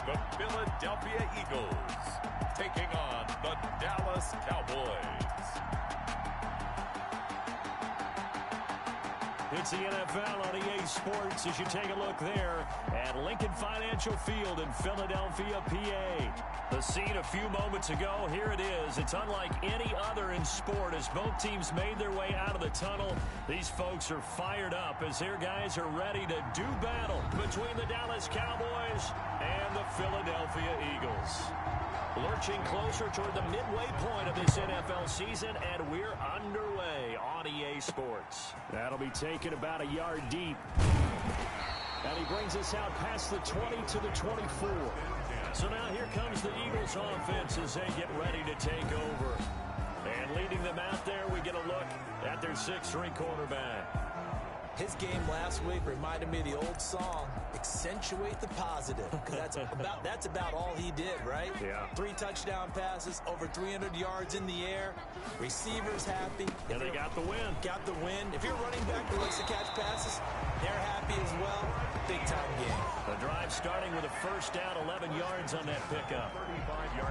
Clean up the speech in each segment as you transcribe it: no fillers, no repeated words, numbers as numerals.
the Philadelphia Eagles, taking on the Dallas Cowboys. It's the NFL on EA Sports as you take a look there at Lincoln Financial Field in Philadelphia, PA. The scene a few moments ago, here it is. It's unlike any other in sport as both teams made their way out of the tunnel. These folks are fired up as their guys are ready to do battle between the Dallas Cowboys and the Philadelphia Eagles. Lurching closer toward the midway point of this NFL season, and we're underway on EA Sports. That'll be taken about a yard deep. And he brings us out past the 20 to the 24. So now here comes the Eagles offense as they get ready to take over. And leading them out there, we get a look at their 6'3" quarterback. His game last week reminded me of the old song, Accentuate the Positive. Because that's about all he did, right? Yeah. 3 touchdown passes, over 300 yards in the air. Receivers happy. And they got the win. Got the win. If you're a running back that likes to catch passes, they're happy as well. Big-time game. The drive starting with a first down, 11 yards on that pickup.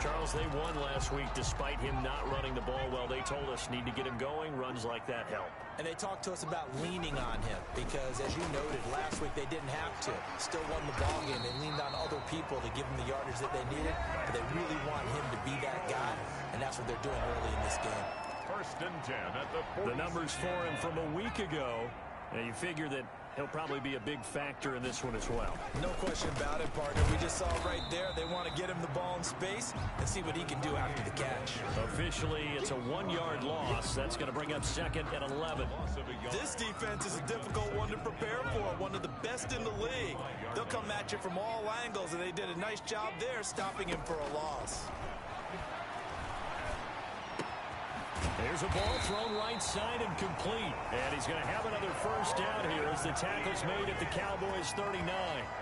Charles, they won last week despite him not running the ball well. They told us need to get him going. Runs like that help. And they talked to us about leaning on him because, as you noted, last week they didn't have to. Still won the ball game. They leaned on other people to give them the yardage that they needed, but they really want him to be that guy, and that's what they're doing early in this game. 1st and 10 at the 40. The numbers for him from a week ago. Now you figure that he'll probably be a big factor in this one as well. No question about it, partner. We just saw right there they want to get him the ball in space and see what he can do after the catch. Officially, it's a 1-yard loss. That's going to bring up 2nd and 11. This defense is a difficult one to prepare for, one of the best in the league. They'll come at you from all angles, and they did a nice job there stopping him for a loss. There's a ball thrown right side and complete. And he's going to have another first down here as the tackle's made at the Cowboys' 39.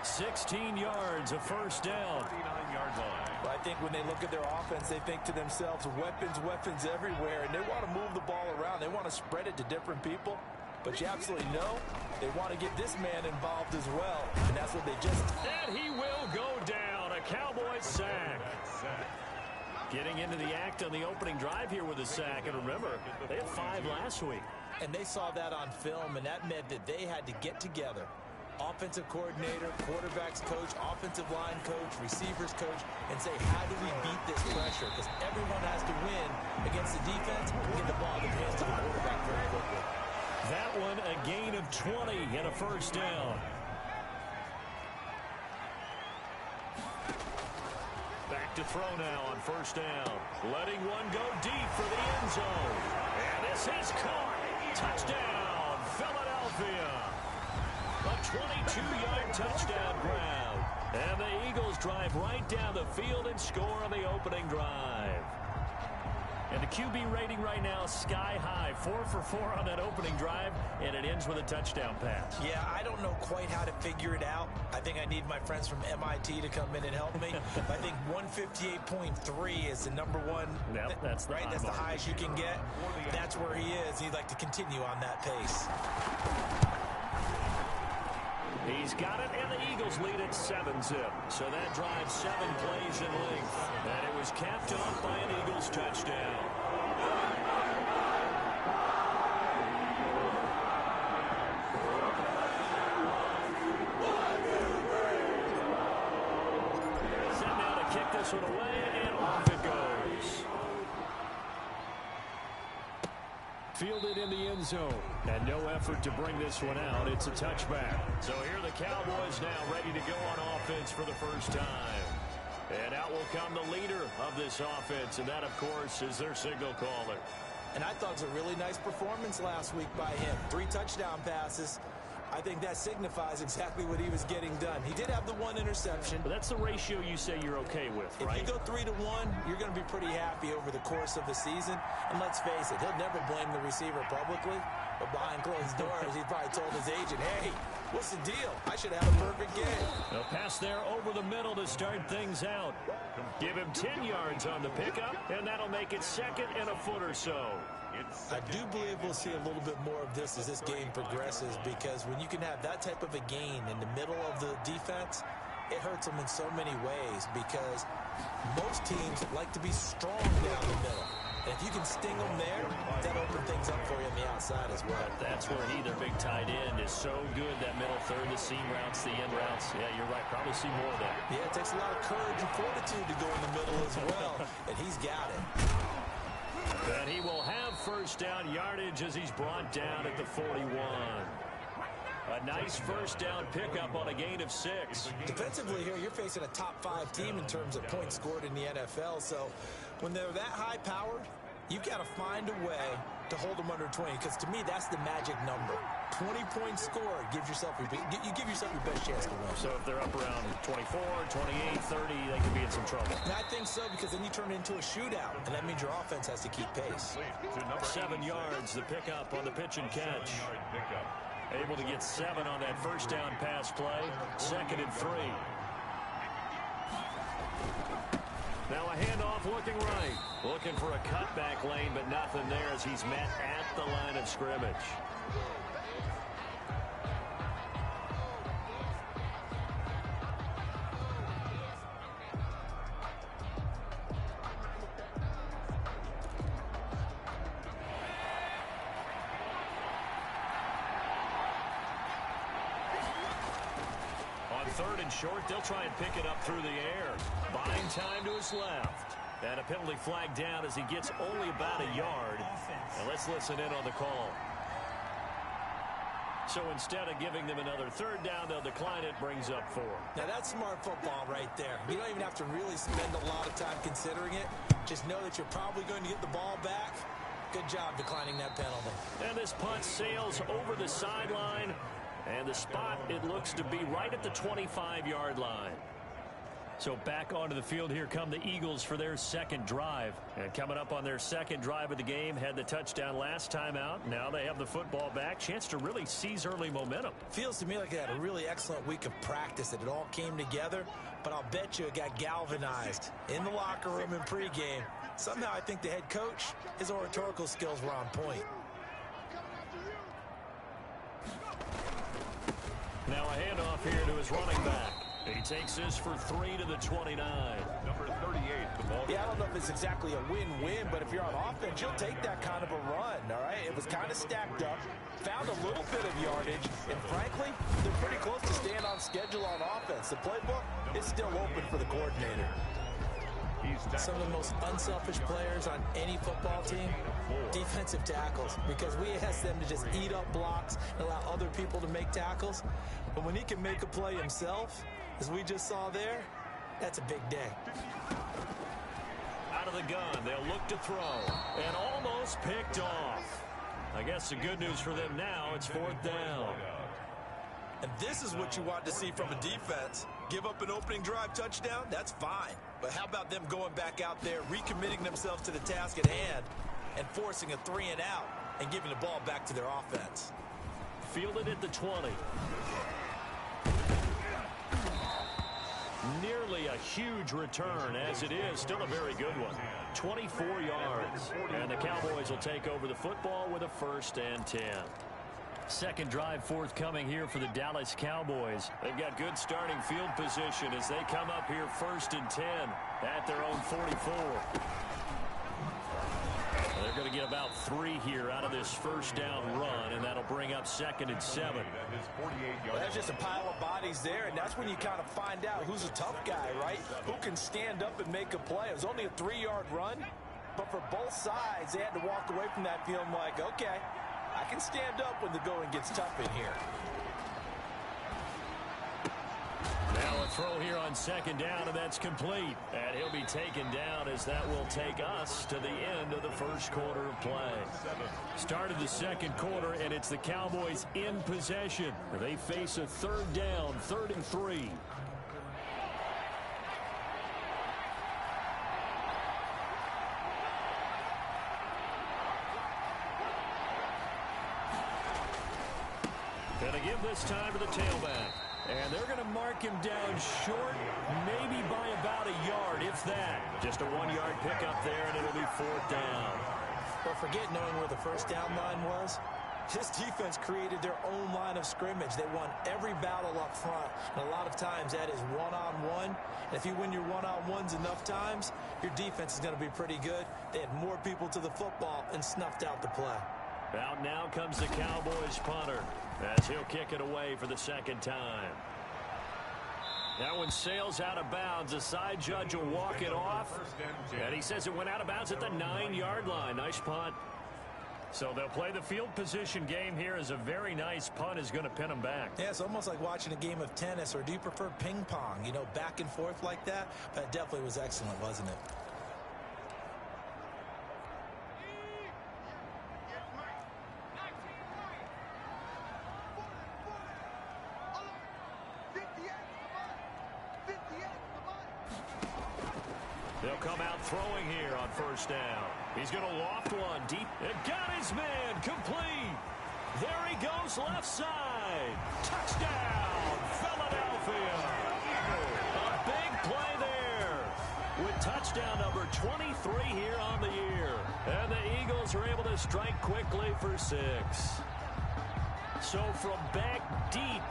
16 yards, a first down. 39-yard line. Well, I think when they look at their offense, they think to themselves, weapons everywhere, and they want to move the ball around. They want to spread it to different people. But you absolutely know they want to get this man involved as well, and that's what they just... And he will go down. A Cowboys sack. Getting into the act on the opening drive here with a sack. And remember, they had 5 last week. And they saw that on film, and that meant that they had to get together. Offensive coordinator, quarterbacks coach, offensive line coach, receivers coach, and say, how do we beat this pressure? Because everyone has to win against the defense and get the ball in the hands of the quarterback very quickly. That one, a gain of 20 and a first down. Back to throw now on first down. Letting one go deep for the end zone. And this is caught. Touchdown, Philadelphia. A 22-yard touchdown grab. And the Eagles drive right down the field and score on the opening drive. And the QB rating right now, sky high. 4 for 4 on that opening drive, and it ends with a touchdown pass. Yeah, I don't know quite how to figure it out. I think I need my friends from MIT to come in and help me. I think 158.3 is the number one. Yep, that's the right. That's the highest you can get. That's where he is. He'd like to continue on that pace. He's got it, and the Eagles lead at 7-zip. So that drives 7 plays in length. And it was capped off by an Eagles touchdown. Set now to kick this one away, and off it goes. Fielded in the end zone. And no effort to bring this one out. It's a touchback. So here the Cowboys now ready to go on offense for the first time. And out will come the leader of this offense. And that, of course, is their signal caller. And I thought it was a really nice performance last week by him. 3 touchdown passes. I think that signifies exactly what he was getting done. He did have the 1 interception. But that's the ratio you say you're okay with, right? If you go 3-1, you're going to be pretty happy over the course of the season. And let's face it, he'll never blame the receiver publicly. But behind closed doors, he probably told his agent, hey, what's the deal? I should have a perfect game. They'll pass there over the middle to start things out. Give him 10 yards on the pickup, and that'll make it 2nd and a foot or so. I do believe we'll see a little bit more of this as this game progresses, because when you can have that type of a gain in the middle of the defense, it hurts them in so many ways because most teams like to be strong down the middle. And if you can sting them there, that'll open things up for you on the outside as well. That's where he, their big tight end, is so good, that middle third, the seam routes, the end routes. Yeah, you're right. Probably see more of that. Yeah, it takes a lot of courage and fortitude to go in the middle as well, and he's got it. And he will have first down yardage as he's brought down at the 41. A nice first down pickup on a gain of 6. Defensively here, you're facing a top 5 team in terms of points scored in the NFL. So when they're that high powered, you've got to find a way to hold them under 20. Because to me, that's the magic number. 20 points scored gives yourself you give yourself your best chance to win. So if they're up around 24, 28, 30, they could be in some trouble. And I think so, because then you turn it into a shootout, and that means your offense has to keep pace. 7 yards, the pickup on the pitch and catch. Able to get 7 on that first down pass play. 2nd and 3. Now a handoff looking right. Looking for a cutback lane, but nothing there as he's met at the line of scrimmage. Third and short, they'll try and pick it up through the air. Buying time to his left. And a penalty flag down as he gets only about a yard. And let's listen in on the call. So instead of giving them another third down, they'll decline it, brings up 4. Now that's smart football right there. You don't even have to really spend a lot of time considering it. Just know that you're probably going to get the ball back. Good job declining that penalty. And this punt sails over the sideline. And the spot, it looks to be right at the 25-yard line. So back onto the field here come the Eagles for their second drive. And coming up on their second drive of the game, had the touchdown last time out. Now they have the football back. Chance to really seize early momentum. Feels to me like they had a really excellent week of practice, that it all came together. But I'll bet you it got galvanized in the locker room in pregame. Somehow I think the head coach, his oratorical skills were on point. Now a handoff here to his running back. He takes this for 3 to the 29. Number 38, the ball. Yeah, I don't know if it's exactly a win-win, but if you're on offense, you'll take that kind of a run, all right? It was kind of stacked up, found a little bit of yardage, and frankly, they're pretty close to staying on schedule on offense. The playbook is still open for the coordinator. Some of the most unselfish players on any football team, defensive tackles, because we ask them to just eat up blocks and allow other people to make tackles. But when he can make a play himself, as we just saw there, that's a big day. Out of the gun, they'll look to throw, and almost picked off. I guess the good news for them now, it's 4th down. And this is what you want to see from a defense. Give up an opening drive touchdown, that's fine. But how about them going back out there, recommitting themselves to the task at hand, and forcing a 3 and out, and giving the ball back to their offense. Fielded at the 20. Nearly a huge return, as it is still a very good one. 24 yards. And the Cowboys will take over the football with a 1st and 10. Second drive forthcoming here for the Dallas Cowboys. They've got good starting field position as they come up here 1st and 10 at their own 44. They're going to get about 3 here out of this first down run, and that'll bring up 2nd and 7. Well, that's just a pile of bodies there, and that's when you kind of find out who's a tough guy, right? Who can stand up and make a play. It was only a 3-yard run, but for both sides, they had to walk away from that feeling like, okay, I can stand up when the going gets tough in here. Now a throw here on 2nd down, and that's complete. And he'll be taken down as that will take us to the end of the first quarter of play. Started the second quarter, and it's the Cowboys in possession. They face a 3rd down, 3rd and 3. Gonna give this time to the tailback. And they're going to mark him down short, maybe by about a yard, if that. Just a 1-yard pickup there, and it'll be 4th down. Well, forget knowing where the first down line was. This defense created their own line of scrimmage. They won every battle up front, and a lot of times that is one-on-one. And if you win your one-on-ones enough times, your defense is going to be pretty good. They had more people to the football and snuffed out the play. Out now comes the Cowboys punter as he'll kick it away for the second time. That one sails out of bounds. The side judge will walk it off, and he says it went out of bounds at the 9-yard line. Nice punt. So they'll play the field position game here as a very nice punt is going to pin them back. Yeah, it's almost like watching a game of tennis, or do you prefer ping pong? You know, back and forth like that? That definitely was excellent, wasn't it? They'll come out throwing here on first down. He's going to loft one deep. It got his man complete. There he goes left side. Touchdown, Philadelphia. A big play there with touchdown number 23 here on the year. And the Eagles are able to strike quickly for 6. So from back deep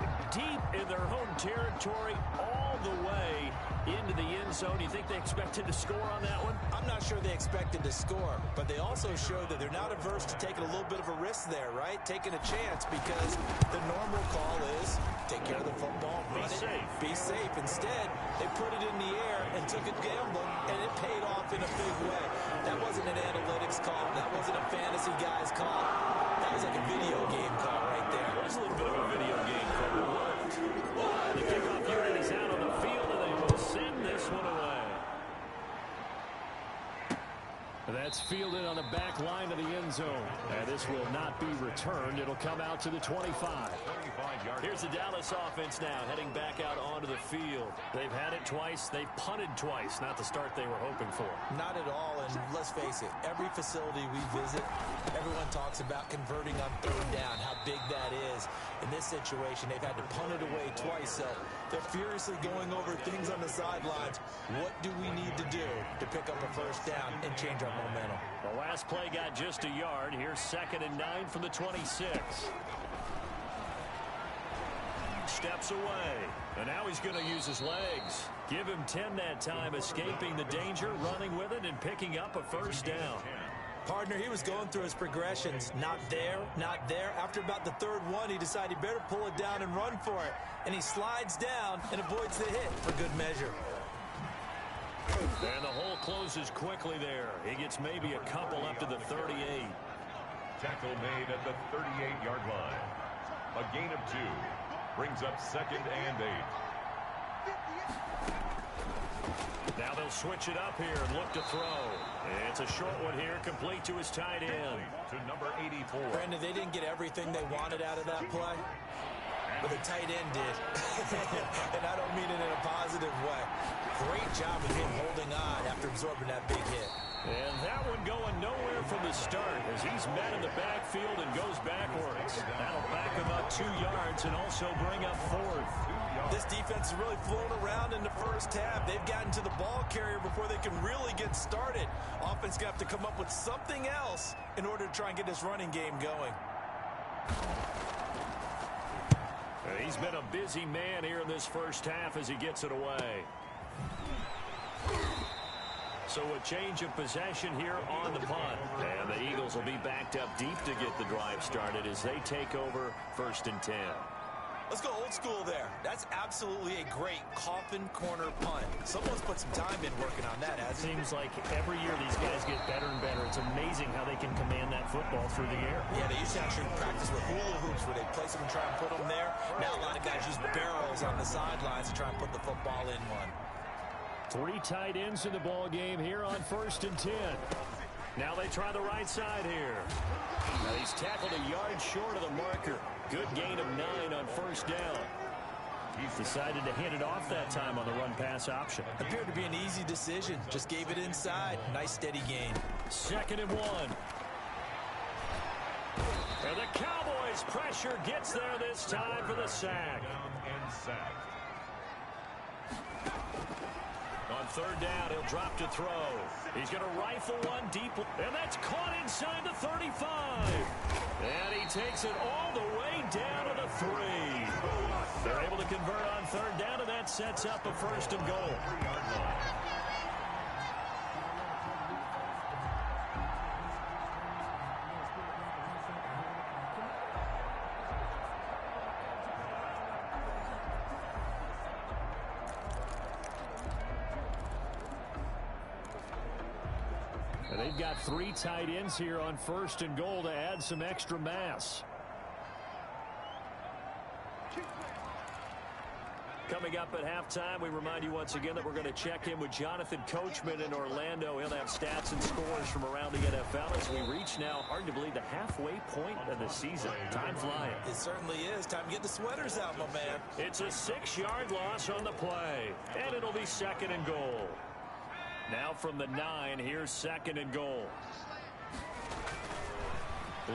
in their home territory all the way into the end zone, you think they expected to score on that one? I'm not sure they expected to score, but they also showed that they're not averse to taking a little bit of a risk there, right? Taking a chance, because the normal call is take care of the football, run it, be safe. Instead, they put it in the air and took a gamble, and it paid off in a big way. That wasn't an analytics call. That wasn't a fantasy guy's call. That was like a video game call right there. It was a little bit of a video game call. It worked. The kickoff unit is out on the field, and they will send this one away. That's fielded on the back line of the end zone. And this will not be returned. It'll come out to the 25. Here's the Dallas offense now, heading back out onto the field. They've had it twice. They've punted twice. Not the start they were hoping for. Not at all, and let's face it, every facility we visit, everyone talks about converting on third down, how big that is. In this situation, they've had to punt it away twice, so they're furiously going over things on the sidelines. What do we need to do to pick up a first down and change our momentum? The last play got just a yard. Here's 2nd and 9 from the 26. Steps away, and now he's going to use his legs. Give him 10 that time, escaping the danger, running with it, and picking up a first down. Partner, he was going through his progressions. Not there, not there. After about the third one, he decided he better pull it down and run for it. And he slides down and avoids the hit for good measure. And the hole closes quickly there. He gets maybe a couple up to the 38. Tackle made at the 38-yard line. A gain of 2. Brings up 2nd and 8. Now they'll switch it up here and look to throw. It's a short one here, complete to his tight end. To number 84. Brandon, they didn't get everything they wanted out of that play, but the tight end did. And I don't mean it in a positive way. Great job of him holding on after absorbing that big hit. And that one going nowhere from the start as he's met in the backfield and goes backwards. That'll back him up 2 yards and also bring up 4th. This defense has really flown around in the first half. They've gotten to the ball carrier before they can really get started. Offense going to have to come up with something else in order to try and get this running game going. He's been a busy man here in this first half as he gets it away. So a change of possession here on the punt. And the Eagles will be backed up deep to get the drive started as they take over 1st and 10. Let's go old school there. That's absolutely a great coffin corner punt. Someone's put some time in working on that, hasn't it? Seems like every year these guys get better and better. It's amazing how they can command that football through the air. Yeah, they used to actually practice with hula hoops where they place them and try and put them there. Now a lot of guys use barrels on the sidelines to try and put the football in one. 3 tight ends in the ball game here on 1st and 10. Now they try the right side here. Now he's tackled a yard short of the marker. Good gain of 9 on 1st down. He's decided to hand it off that time on the run-pass option. Appeared to be an easy decision. Just gave it inside. Nice steady gain. 2nd and 1. And the Cowboys pressure gets there this time for the sack. On 3rd down, he'll drop to throw. He's going to rifle one deep, and that's caught inside the 35. And he takes it all the way down to the 3. They're able to convert on third down, and that sets up a 1st and goal. And they've got 3 tight ends here on 1st and goal to add some extra mass. Coming up at halftime, we remind you once again that we're going to check in with Jonathan Coachman in Orlando. He'll have stats and scores from around the NFL as we reach now, hard to believe, the halfway point of the season. Time flying. It certainly is. Time to get the sweaters out, my man. It's a 6-yard loss on the play, and it'll be 2nd and goal. Now from the 9, here's 2nd and goal.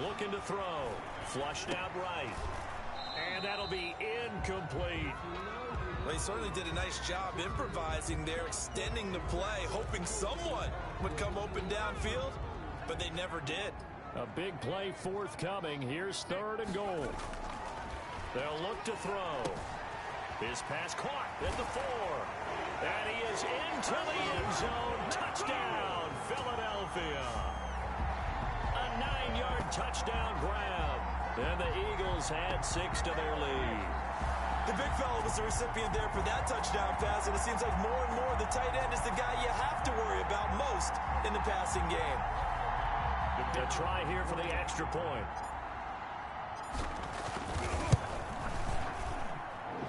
Looking to throw. Flushed out right. And that'll be incomplete. Well, he certainly did a nice job improvising there, extending the play, hoping someone would come open downfield, but they never did. A big play forthcoming. Here's 3rd and goal. They'll look to throw. His pass caught at the 4. And he is into the end zone. Touchdown, Philadelphia. A 9-yard touchdown grab. And the Eagles add 6 to their lead. The big fella was the recipient there for that touchdown pass, and it seems like more and more the tight end is the guy you have to worry about most in the passing game. A try here for the extra point.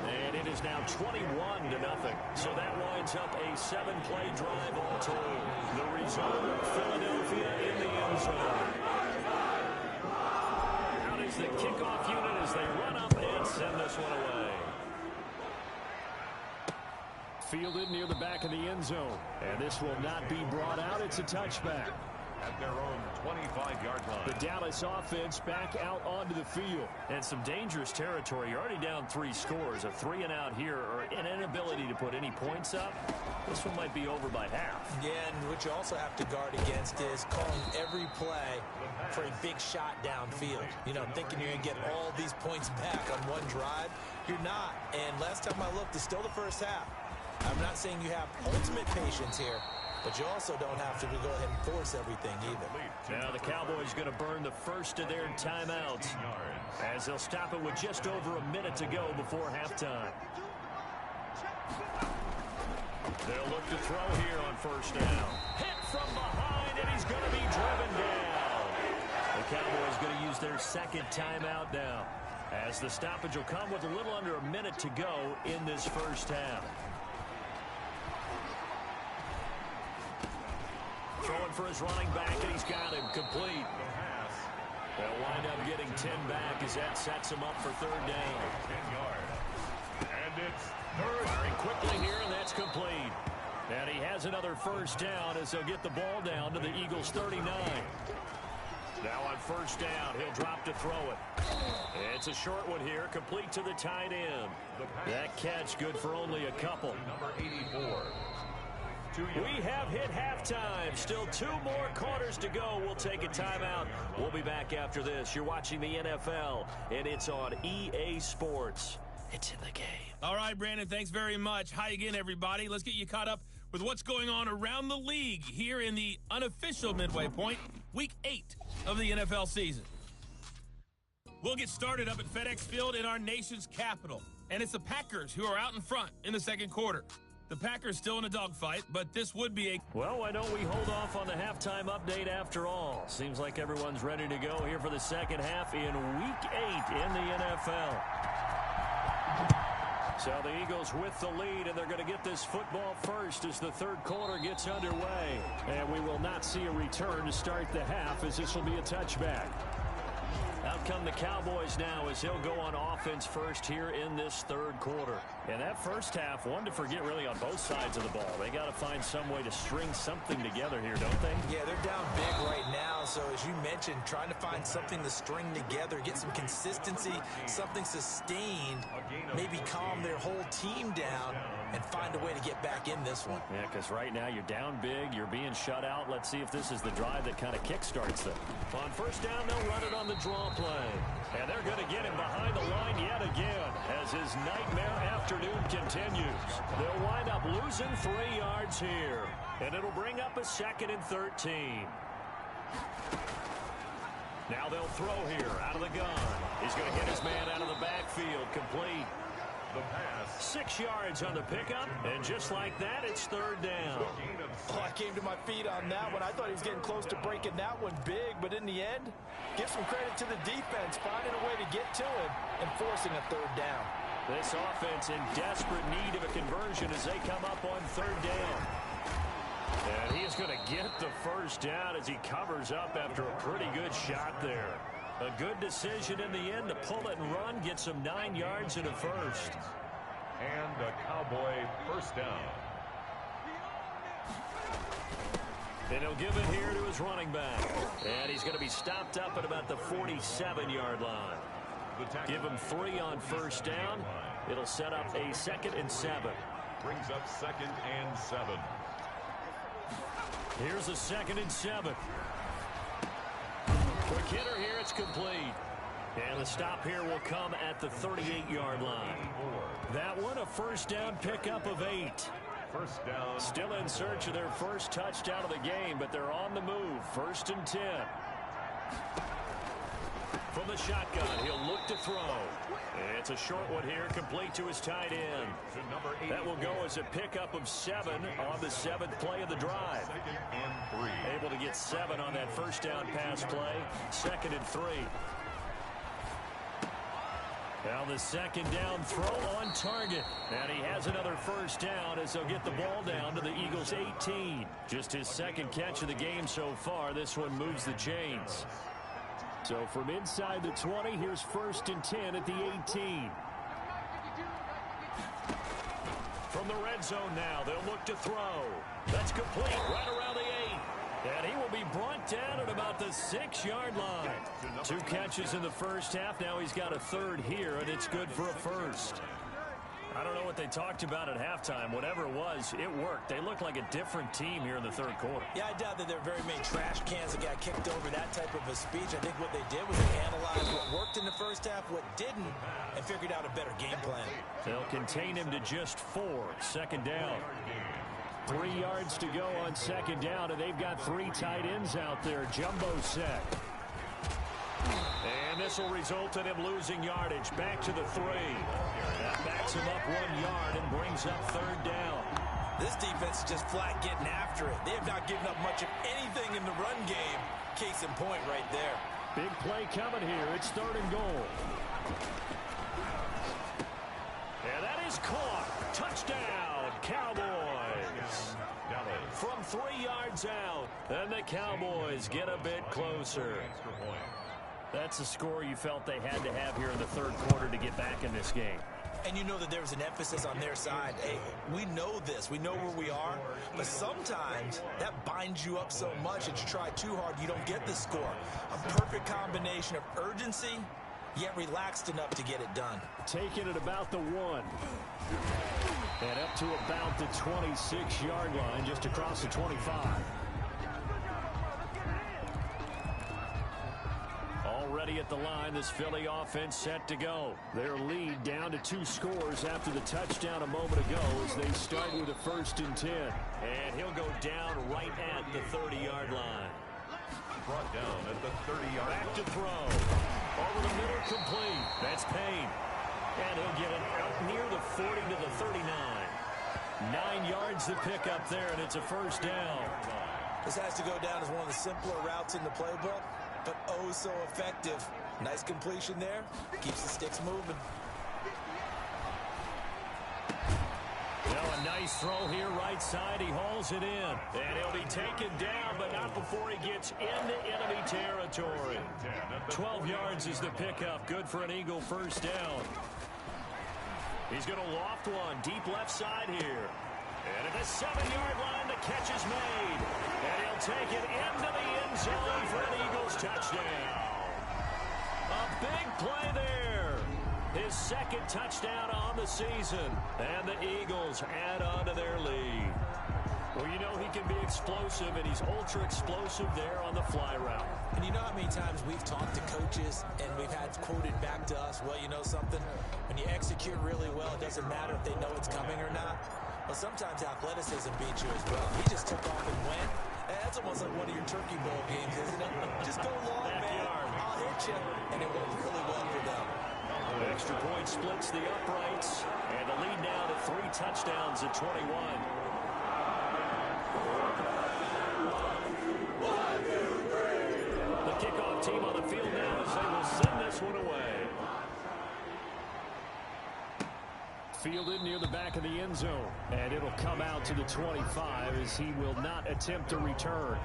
And it is now 21-0. So that winds up a 7-play drive all told. The result, Philadelphia in the end zone. Out is the kickoff unit as they run up and send this one away. Fielded near the back of the end zone. And this will not be brought out. It's a touchback. At their own 25-yard line. The Dallas offense back out onto the field. And some dangerous territory. You're already down 3 scores. A 3-and-out here or an inability to put any points up. This one might be over by half. Yeah, and what you also have to guard against is calling every play for a big shot downfield. You know, thinking you're going to get all these points back on one drive. You're not. And last time I looked, it's still the first half. I'm not saying you have ultimate patience here, but you also don't have to go ahead and force everything either. Now the Cowboys going to burn the first of their timeouts as they'll stop it with just over a minute to go before halftime. They'll look to throw here on 1st down. Hit from behind, and he's going to be driven down. The Cowboys going to use their 2nd timeout now as the stoppage will come with a little under a minute to go in this first half. Throwing for his running back, and he's got him complete. They'll wind up getting 10 back as that sets him up for 3rd down. 10 yards. And it's 3rd. Firing quickly here, and that's complete. And he has another 1st down as they'll get the ball down to the Eagles' 39. Now on 1st down, he'll drop to throw it. It's a short one here, complete to the tight end. That catch good for only a couple. Number 84. We have hit halftime. Still 2 more quarters to go. We'll take a timeout. We'll be back after this. You're watching the NFL, and it's on EA Sports. It's in the game. All right, Brandon, thanks very much. Hi again, everybody. Let's get you caught up with what's going on around the league here in the unofficial midway point, Week 8 of the NFL season. We'll get started up at FedEx Field in our nation's capital, and it's the Packers who are out in front in the 2nd quarter. The Packers still in a dogfight, but this would be a... Well, why don't we hold off on the halftime update after all? Seems like everyone's ready to go here for the 2nd half in Week 8 in the NFL. So the Eagles with the lead, and they're going to get this football first as the 3rd quarter gets underway. And we will not see a return to start the half as this will be a touchback. Out come the Cowboys now as they'll go on offense first here in this 3rd quarter. And that first half, one to forget really on both sides of the ball. They got to find some way to string something together here, don't they? Yeah, they're down big right now. So as you mentioned, trying to find something to string together, get some consistency, something sustained, maybe calm their whole team down and find a way to get back in this one. Yeah, because right now you're down big, you're being shut out. Let's see if this is the drive that kind of kickstarts them. On 1st down, they'll run it on the draw play. And they're going to get him behind the line yet again as his nightmare afternoon continues. They'll wind up losing 3 yards here. And it'll bring up a 2nd and 13. Now they'll throw here out of the gun. He's going to hit his man out of the backfield. Complete. The pass. 6 yards on the pickup. And just like that, it's 3rd down. Oh, I came to my feet on that one. I thought he was getting close to breaking that one big. But in the end, give some credit to the defense, finding a way to get to him and forcing a 3rd down. This offense in desperate need of a conversion as they come up on 3rd down. And he is going to get the 1st down as he covers up after a pretty good shot there. A good decision in the end to pull it and run, get some 9 yards and a 1st. And a Cowboy 1st down. And he'll give it here to his running back. And he's going to be stopped up at about the 47-yard line. Give him 3 on 1st down. It'll set up a 2nd and 7. Brings up 2nd and 7. Here's a 2nd and 7. Quick hitter here, it's complete. And the stop here will come at the 38-yard line. That one, a 1st down pickup of 8. 1st down. Still in search of their first touchdown of the game, but they're on the move. 1st and 10. From the shotgun, he'll look to throw. It's a short one here, complete to his tight end. That will go as a pickup of 7 on the 7th play of the drive. 2nd and 3. Able to get 7 on that 1st down pass play. 2nd and 3. Now the 2nd down throw on target. And he has another 1st down as they'll get the ball down to the Eagles' 18. Just his 2nd catch of the game so far. This one moves the chains. So from inside the 20, here's 1st and 10 at the 18. From the red zone now, they'll look to throw. That's complete right around the 8. And he will be brought down at about the 6-yard line. 2 catches in the 1st half. Now he's got a 3rd here, and it's good for a 1st. I don't know what they talked about at halftime. Whatever it was, it worked. They look like a different team here in the 3rd quarter. Yeah, I doubt that there are very many trash cans that got kicked over, that type of a speech. I think what they did was they analyzed what worked in the 1st half, what didn't, and figured out a better game plan. They'll contain him to just 4. 2nd down. 3 yards to go on 2nd down, and they've got 3 tight ends out there. Jumbo set. And this will result in him losing yardage. Back to the 3. That backs him up 1 yard and brings up 3rd down. This defense is just flat getting after it. They have not given up much of anything in the run game. Case in point right there. Big play coming here. It's 3rd and goal. And that is caught. Touchdown, Cowboys. From 3 yards out. And the Cowboys get a bit closer. That's a score you felt they had to have here in the 3rd quarter to get back in this game. And you know that there was an emphasis on their side. Hey, we know this. We know where we are. But sometimes that binds you up so much that you try too hard, you don't get the score. A perfect combination of urgency, yet relaxed enough to get it done. Taking it about the 1. And up to about the 26-yard line, just across the 25. Already at the line, this Philly offense set to go. Their lead down to 2 scores after the touchdown a moment ago as they start with a 1st and 10. And he'll go down right at the 30-yard line. Brought down at the 30-yard line. Back to throw. Over the middle, complete. That's Payne. And he'll get it out near the 40 to the 39. 9 yards to pick up there, and it's a 1st down. This has to go down as one of the simpler routes in the playbook, but oh so effective. Nice completion there. Keeps the sticks moving. Now a nice throw here right side. He hauls it in. And he'll be taken down, but not before he gets into enemy territory. 12 yards is the pickup. Good for an Eagle 1st down. He's going to loft one deep left side here. And at the 7-yard line, the catch is made. And he'll take it into the end zone for an Eagles touchdown. A big play there. His 2nd touchdown on the season. And the Eagles add on to their lead. Well, you know he can be explosive, and he's ultra-explosive there on the fly route. And you know how many times we've talked to coaches and we've had quoted back to us, well, you know something? When you execute really well, it doesn't matter if they know it's coming or not. Well, sometimes athleticism beats you as well. He just took off and went. And that's almost like one of your Turkey Bowl games, isn't it? Just go long, man. I'll hit you. And it worked really well for them. Extra point splits the uprights, and the lead now to 3 touchdowns at 21. The kickoff team on the field now as they will send this one away. Fielded near the back of the end zone, and it'll come out to the 25 as he will not attempt to return.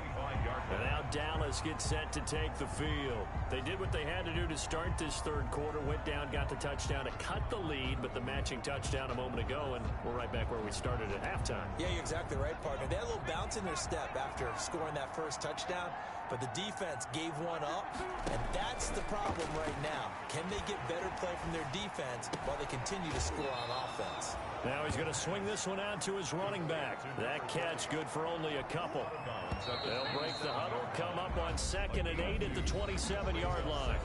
And now Dallas gets set to take the field. They did what they had to do to start this third quarter. Went down, got the touchdown to cut the lead, but the matching touchdown a moment ago, and we're right back where we started at halftime. Yeah, you're exactly right, partner. They had a little bounce in their step after scoring that first touchdown, but the defense gave one up, and that's the problem right now. Can they get better play from their defense while they continue to score on offense? Now he's going to swing this one out to his running back. That catch good for only a couple. They'll break the huddle, come up on 2nd and 8 at the 27-yard line.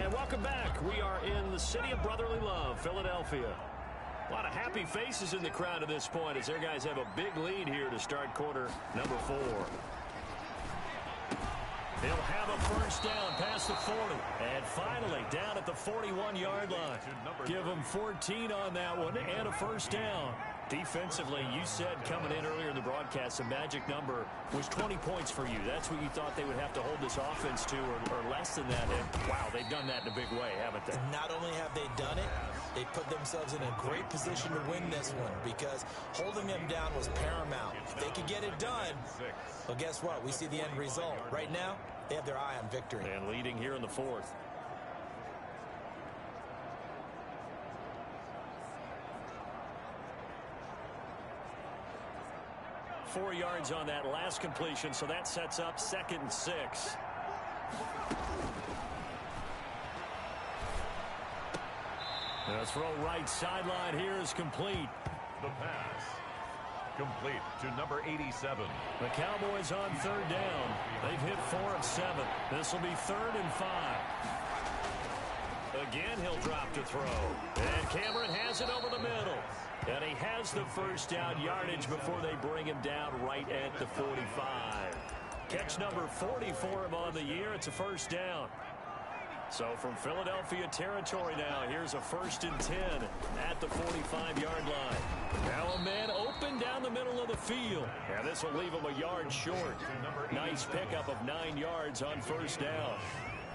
And welcome back. We are in the city of brotherly love, Philadelphia. A lot of happy faces in the crowd at this point as their guys have a big lead here to start quarter number 4. He'll have a first down past the 40. And finally, down at the 41-yard line. Give him 14 on that one and a first down. Defensively, you said coming in earlier in the broadcast, the magic number was 20 points for you. That's what you thought they would have to hold this offense to, or less than that. And, wow, they've done that in a big way, haven't they? Not only have they done it, they put themselves in a great position to win this one because holding them down was paramount. If they could get it done, well, guess what? We see the end result. Right now, they have their eye on victory. And leading here in the 4th. 4 yards on that last completion, so that sets up 2nd and 6. The throw right sideline here is complete. The pass complete to number 87. The Cowboys on 3rd down. They've hit 4 of 7. This will be 3rd and 5. Again, he'll drop to throw. And Cameron has it over the middle. And he has the first down yardage before they bring him down right at the 45. Catch number 40 for him on the year. It's a first down. So from Philadelphia territory now, here's a 1st and 10 at the 45-yard line. Now a man open down the middle of the field. And this will leave him a yard short. Nice pickup of 9 yards on first down.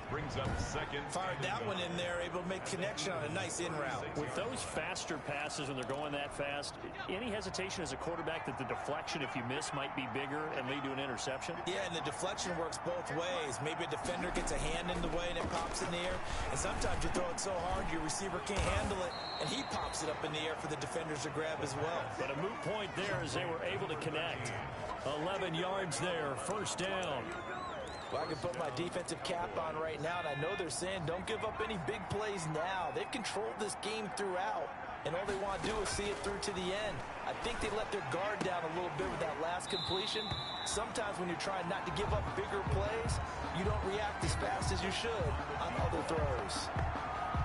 Brings up 2nd. Fired that one in there, able to make connection on a nice in route. With those faster passes when they're going that fast, any hesitation as a quarterback that the deflection, if you miss, might be bigger and lead to an interception? Yeah, and the deflection works both ways. Maybe a defender gets a hand in the way and it pops in the air. And sometimes you throw it so hard your receiver can't handle it, and he pops it up in the air for the defenders to grab as well. But a moot point there as they were able to connect. 11 yards there, first down. Well, I can put my defensive cap on right now, and I know they're saying don't give up any big plays now. They've controlled this game throughout, and all they want to do is see it through to the end. I think they let their guard down a little bit with that last completion. Sometimes when you're trying not to give up bigger plays, you don't react as fast as you should on other throws.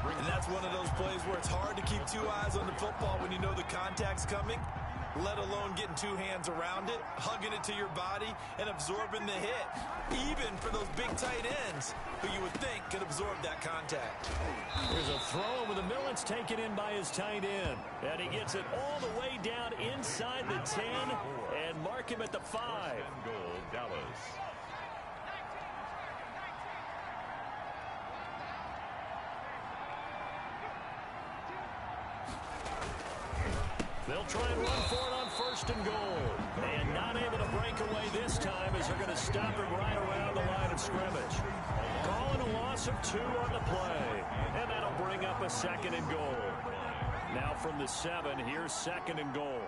And that's one of those plays where it's hard to keep 2 eyes on the football when you know the contact's coming, let alone getting 2 hands around it, hugging it to your body, and absorbing the hit. Even for those big tight ends who you would think could absorb that contact. There's a throw over the middle. It's taken in by his tight end. And he gets it all the way down inside the 10 and mark him at the 5. Goal, Dallas. They'll try and run for it on 1st and goal. And not able to break away this time as they're going to stop him right around the line of scrimmage. Calling a loss of 2 on the play. And that'll bring up a 2nd and goal. Now from the 7, here's 2nd and goal.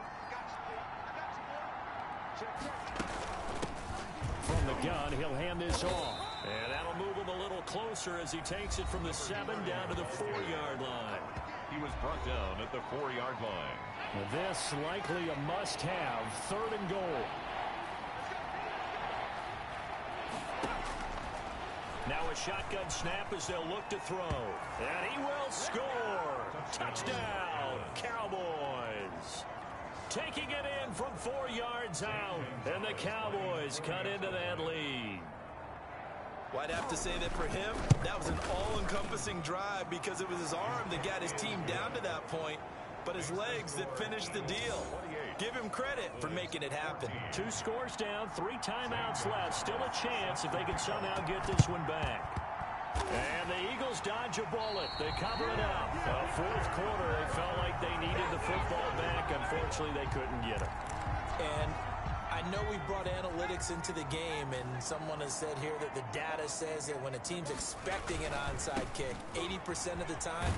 From the gun, he'll hand this off. And that'll move him a little closer as he takes it from the 7 down to the 4-yard line. He was brought down at the 4-yard line. This likely a must-have, 3rd and goal. Now a shotgun snap as they'll look to throw. And he will score. Touchdown, Cowboys. Taking it in from 4 yards out. And the Cowboys cut into that lead. Well, I'd have to say that for him, that was an all-encompassing drive because it was his arm that got his team down to that point, but his legs that finished the deal. Give him credit for making it happen. 2 scores down, 3 timeouts left. Still a chance if they can somehow get this one back. And the Eagles dodge a bullet. They cover it up. Fourth quarter, they felt like they needed the football back. Unfortunately, they couldn't get it. And I know we brought analytics into the game, and someone has said here that the data says that when a team's expecting an onside kick, 80% of the time,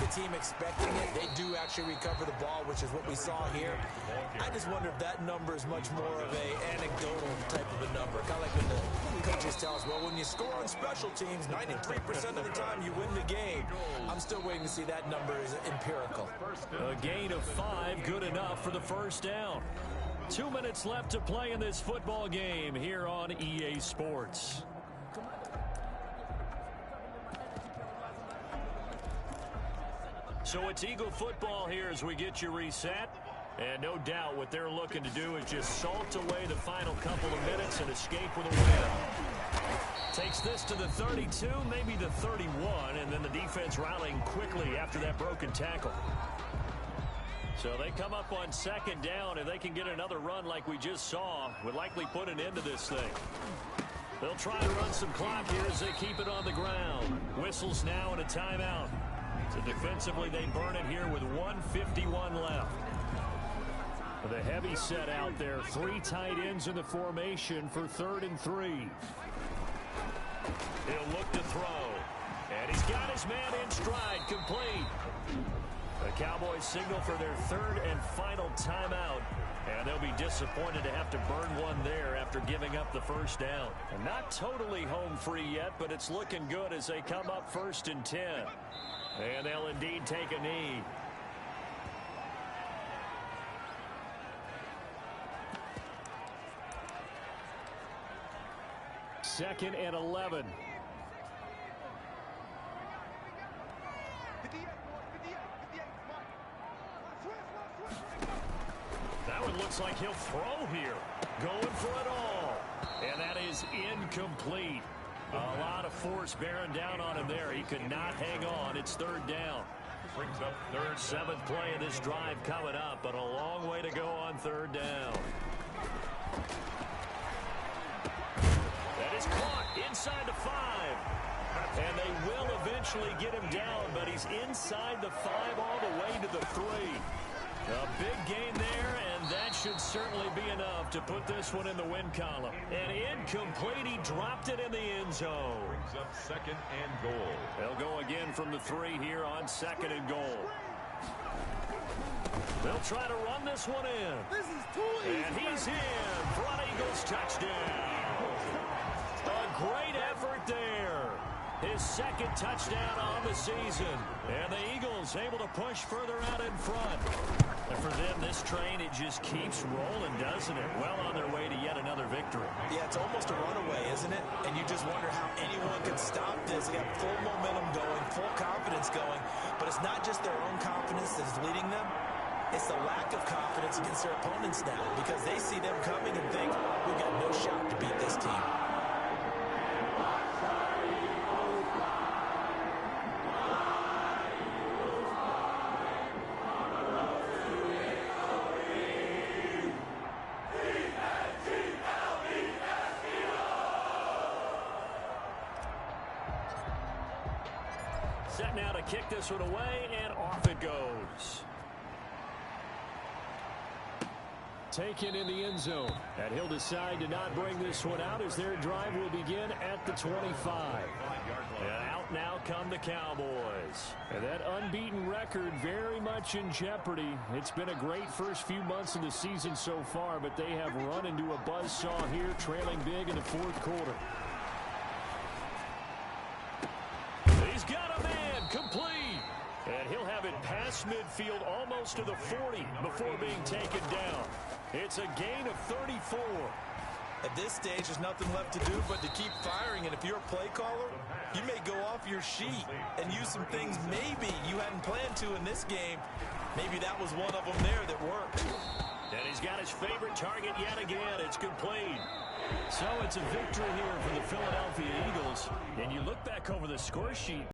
the team expecting it, they do actually recover the ball, which is what we saw here. I just wonder if that number is much more of a anecdotal type of a number. Kind of like when the coaches tell us, well, when you score on special teams, 93% of the time you win the game. I'm still waiting to see that number is empirical. A gain of 5, good enough for the first down. 2 minutes left to play in this football game here on EA Sports. So it's Eagle football here as we get you reset. And no doubt what they're looking to do is just salt away the final couple of minutes and escape with a win. Takes this to the 32, maybe the 31, and then the defense rallying quickly after that broken tackle. So they come up on second down, and they can get another run like we just saw. Would likely put an end to this thing. They'll try to run some clock here as they keep it on the ground. Whistles now and a timeout. So defensively, they burn it here with 1:51 left. With a heavy set out there, 3 tight ends in the formation for 3rd and 3. He'll look to throw. And he's got his man in stride, complete. The Cowboys signal for their 3rd and final timeout. And they'll be disappointed to have to burn one there after giving up the first down. And not totally home free yet, but it's looking good as they come up 1st and 10. And they'll indeed take a knee. Second and 11. That one looks like he'll throw here. Going for it all. And that is incomplete. A lot of force bearing down on him there. He could not hang on. It's 3rd down. Brings up 3rd. 7th play of this drive coming up, but a long way to go on 3rd down. That is caught inside the 5. And they will eventually get him down, but he's inside the 5 all the way to the 3. A big gain there, and that should certainly be enough to put this one in the win column. And incomplete, he dropped it in the end zone. Brings up 2nd and goal. They'll go again from the 3 here on 2nd and goal. They'll try to run this one in. This is too easy. And he's in for an Eagles touchdown. A great effort there. His 2nd touchdown on the season. And the Eagles able to push further out in front. And for them, this train, it just keeps rolling, doesn't it? Well on their way to yet another victory. Yeah, it's almost a runaway, isn't it? And you just wonder how anyone could stop this. They got full momentum going, full confidence going. But it's not just their own confidence that's leading them. It's the lack of confidence against their opponents now because they see them coming and think, we've got no shot to beat this team. Set now to kick this one away, and off it goes. Taken in the end zone. And he'll decide to not bring this one out as their drive will begin at the 25. And out now come the Cowboys. And that unbeaten record very much in jeopardy. It's been a great first few months of the season so far, but they have run into a buzzsaw here, trailing big in the 4th quarter. He's got a man, complete. And he'll have it past midfield almost to the 40 before being taken down. It's a gain of 34. At this stage, there's nothing left to do but to keep firing. And if you're a play caller, you may go off your sheet and use some things maybe you hadn't planned to in this game. Maybe that was one of them there that worked. And he's got his favorite target yet again. It's complete. So it's a victory here for the Philadelphia Eagles. And you look back over the score sheet.